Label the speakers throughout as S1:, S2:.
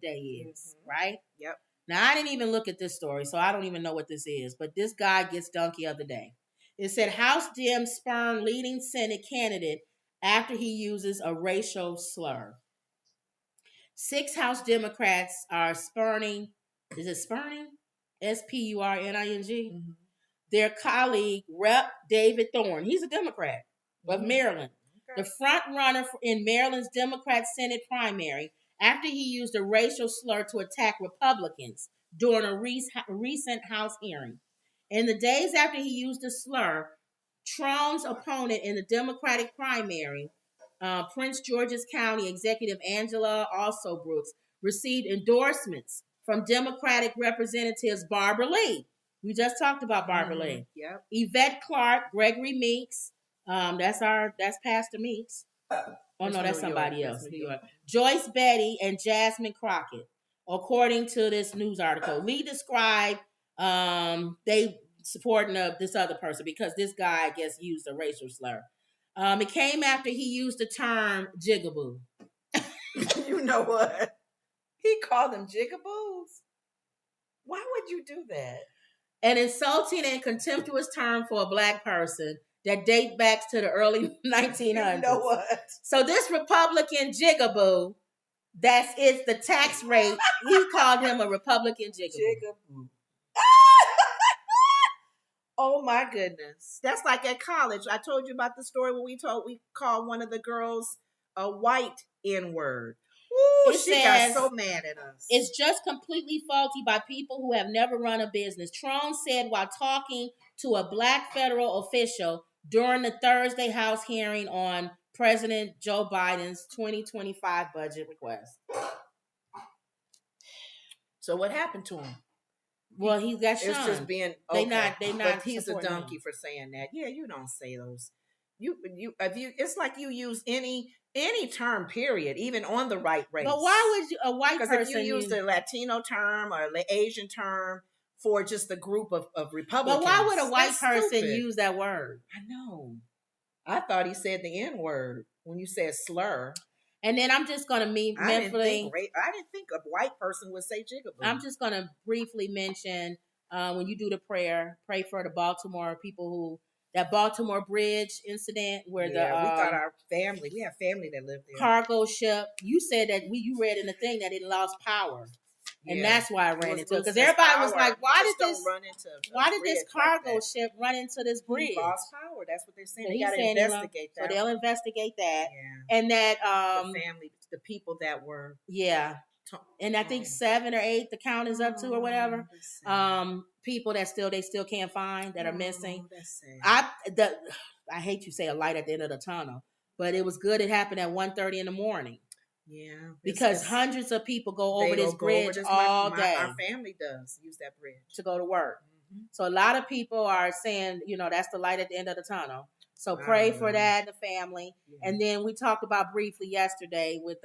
S1: Day is, right?
S2: Yep.
S1: Now, I didn't even look at this story, so I don't even know what this is, but this guy gets donkey of the day. It said House Dems spurn leading Senate candidate after he uses a racial slur. 6 House Democrats are spurning, is it spurning? S-P-U-R-N-I-N-G?
S2: Mm-hmm.
S1: Their colleague, Rep. David Thorne. He's a Democrat of Maryland.
S2: Okay.
S1: The front runner in Maryland's Democrat Senate primary after he used a racial slur to attack Republicans during a recent House hearing. In the days after he used the slur, Trone's opponent in the Democratic primary, Prince George's County Executive Angela Also Brooks, received endorsements from Democratic Representatives Barbara Lee. We just talked about Barbara Lee.
S2: Yep.
S1: Yvette Clark, Gregory Meeks. That's Pastor Meeks. Oh no, that's somebody else. New York. Joyce Betty and Jasmine Crockett, according to this news article. Lee described they supporting this other person because this guy, I guess, used a racial slur. It came after he used the term jigaboo.
S2: You know what? He called them jigaboos. Why would you do that?
S1: An insulting and contemptuous term for a black person that date back to the early 1900s.
S2: You know what?
S1: So this Republican jigaboo, it's the tax rate. He called him a Republican jigaboo.
S2: Oh my goodness. That's like at college. I told you about the story where we called one of the girls a white N-word. Ooh, she got so mad at us.
S1: It's just completely faulty by people who have never run a business. Trone said while talking to a black federal official during the Thursday House hearing on President Joe Biden's 2025 budget request.
S2: So what happened to him?
S1: Well, he got shunned.
S2: It's just being okay.
S1: They not.
S2: But he's a donkey for saying that. Yeah, you don't say those. It's like you use any term, period, even on the right race.
S1: But why would a white person?
S2: Because if you use the Latino term or the Asian term for just a group of Republicans,
S1: but why would a white person use that word?
S2: I know. I thought he said the N word when you said slur.
S1: And then I'm just going to
S2: I didn't think a white person would say jigaboo.
S1: I'm just going to briefly mention when you do the prayer, pray for the Baltimore people that Baltimore Bridge incident where we
S2: got our family. We have family that lived there.
S1: Cargo ship. You said that you read in the thing that it lost power. And that's why I ran into it. Because everybody was like, why did this cargo ship run into this bridge?
S2: He lost power. That's what they're saying. So they got to investigate that.
S1: So they'll investigate that.
S2: Yeah.
S1: And that
S2: the family, the people that were.
S1: Yeah. And I think 7 or 8 the count is up to or whatever. People that they still can't find that are missing.
S2: That's sad.
S1: I hate you say a light at the end of the tunnel, but it was good it happened at 1:30 in the morning.
S2: Yeah.
S1: Because hundreds of people go over this bridge all day.
S2: Our family does use that bridge
S1: to go to work. Mm-hmm. So a lot of people are saying, that's the light at the end of the tunnel. So pray for that, the family. Yeah. And then we talked about briefly yesterday with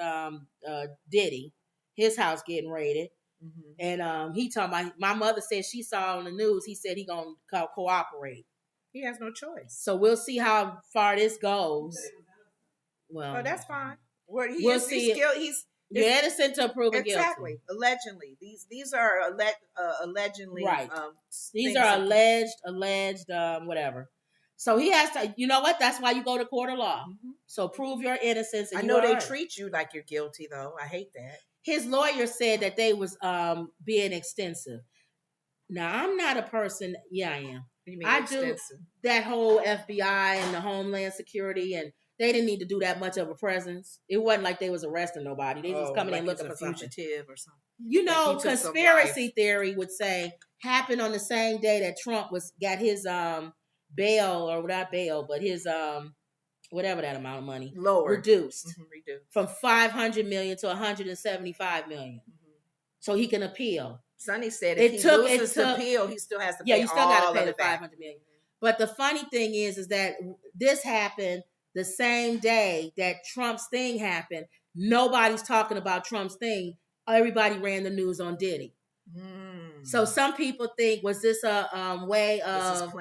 S1: Diddy, his house getting raided. Mm-hmm. And he talking about, my mother said she saw on the news, he said he going to cooperate.
S2: He has no choice.
S1: So we'll see how far this goes.
S2: Well, that's fine.
S1: We'll see. He's innocent to proven guilty.
S2: Exactly. Allegedly. These are allegedly.
S1: Right. These are alleged, whatever. So he has to, you know what? That's why you go to court of law. Mm-hmm. So prove your innocence. And
S2: I know they treat you like you're guilty, though. I hate that.
S1: His lawyer said that they was being extensive. Now, I'm not a person. Yeah, I am.
S2: You mean
S1: I
S2: extensive?
S1: Do that whole FBI and the Homeland Security, and they didn't need to do that much of a presence. It wasn't like they was arresting nobody. They just coming in looking for
S2: fugitive or something.
S1: Like conspiracy theory would say happened on the same day that Trump got his bail, or not bail, but his whatever that amount of money reduced from $500 million to $175 million, so he can appeal.
S2: Sonny said if he loses the appeal, he still has to pay. Yeah, you still got to pay the $500 million.
S1: But the funny thing is that this happened the same day that Trump's thing happened. Nobody's talking about Trump's thing. Everybody ran the news on Diddy. So some people think, was this a way of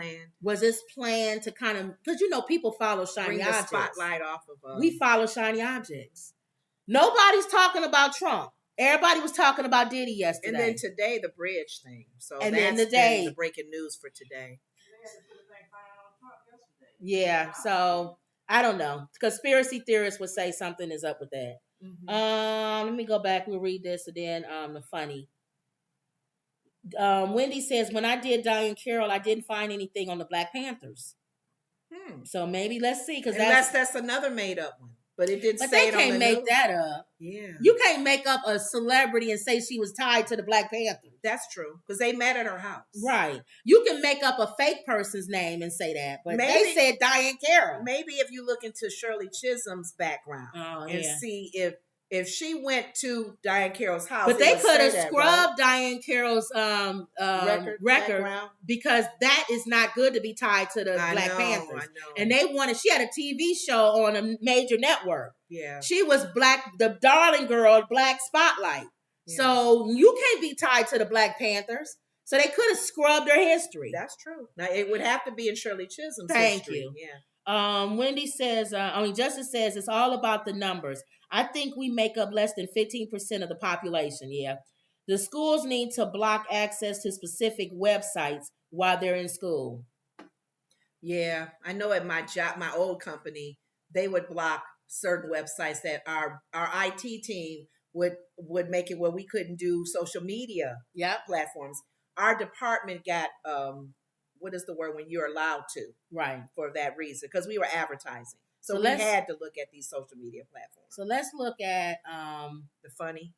S1: was this planned to kind of, because people follow shiny objects.
S2: Spotlight off of
S1: we follow shiny objects. Nobody's talking about Trump. Everybody was talking about Diddy yesterday.
S2: And then today, the bridge thing. So
S1: and
S2: that's
S1: then
S2: the breaking news for today.
S1: Yeah, so I don't know. Conspiracy theorists would say something is up with that. Mm-hmm. Let me go back. We'll read this and then the funny. Wendy says, when I did Diane Carroll, I didn't find anything on the Black Panthers. So maybe let's see, because
S2: that's another made up one. But it didn't. But
S1: say they can't make that up.
S2: Yeah,
S1: you can't make up a celebrity and say she was tied to the Black Panthers.
S2: That's true, because they met at her house.
S1: Right. You can make up a fake person's name and say that, but they said Diane Carroll.
S2: Maybe if you look into Shirley Chisholm's background and see if she went to Diane Carroll's house,
S1: but they could have scrubbed Diane Carroll's record because that is not good to be tied to the Black Panthers. I know. And they wanted. She had a TV show on a major network.
S2: Yeah,
S1: she was the darling girl, Black Spotlight. Yeah. So you can't be tied to the Black Panthers. So they could have scrubbed her history.
S2: That's true. Now it would have to be in Shirley Chisholm's history.
S1: Thank you. Yeah. Wendy says, Justice says it's all about the numbers. I think we make up less than 15% of the population. Yeah. The schools need to block access to specific websites while they're in school.
S2: Yeah. I know at my job, my old company, they would block certain websites that our IT team would make it where we couldn't do social media platforms. Our department got, what is the word when you're allowed to?
S1: Right.
S2: For that reason, because we were advertising. So we had to look at these social media platforms.
S1: So let's look at
S2: the funny.